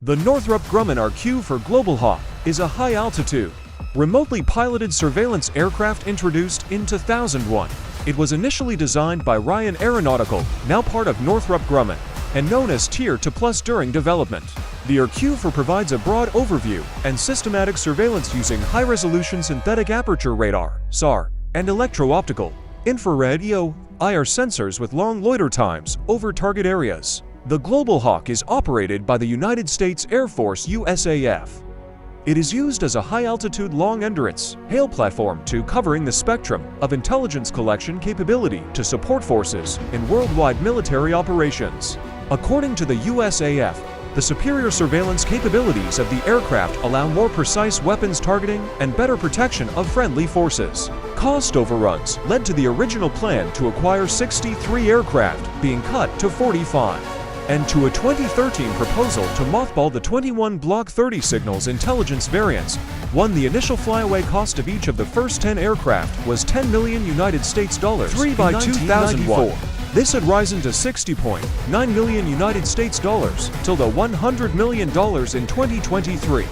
The Northrop Grumman RQ for Global Hawk is a high-altitude, remotely piloted surveillance aircraft introduced in 2001. It was initially designed by Ryan Aeronautical, now part of Northrop Grumman, and known as Tier 2 Plus during development. The RQ4 provides a broad overview and systematic surveillance using high-resolution synthetic aperture radar (SAR) and electro-optical, infrared EO/IR sensors with long loiter times over target areas. The Global Hawk is operated by the United States Air Force USAF. It is used as a high-altitude long-endurance hail platform covering the spectrum of intelligence collection capability to support forces in worldwide military operations. According to the USAF, the superior surveillance capabilities of the aircraft allow more precise weapons targeting and better protection of friendly forces. Cost overruns led to the original plan to acquire 63 aircraft being cut to 45. And to a 2013 proposal to mothball the 21 Block 30 signals intelligence variants. The initial flyaway cost of each of the first 10 aircraft was $10 million United States dollars by 2004. This had risen to $60.9 million United States dollars till the $100 million in 2023.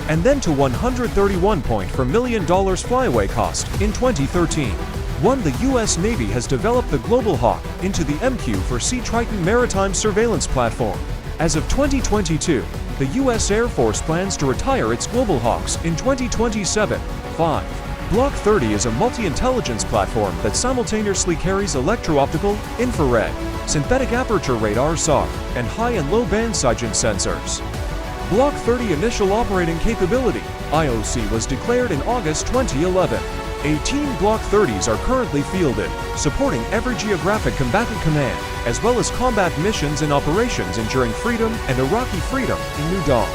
And then to $131.4 million flyaway cost in 2013. The U.S. Navy has developed the Global Hawk into the MQ-4C Triton maritime surveillance platform. As of 2022, the U.S. Air Force plans to retire its Global Hawks in 2027. Block 30 is a multi-intelligence platform that simultaneously carries electro-optical, infrared, synthetic aperture radar (SAR), and high and low band SIGINT sensors. Block 30 initial operating capability (IOC) was declared in August 2011. 18 Block 30s are currently fielded, supporting every geographic combatant command, as well as combat missions and operations ensuring freedom and Iraqi freedom in New Dawn.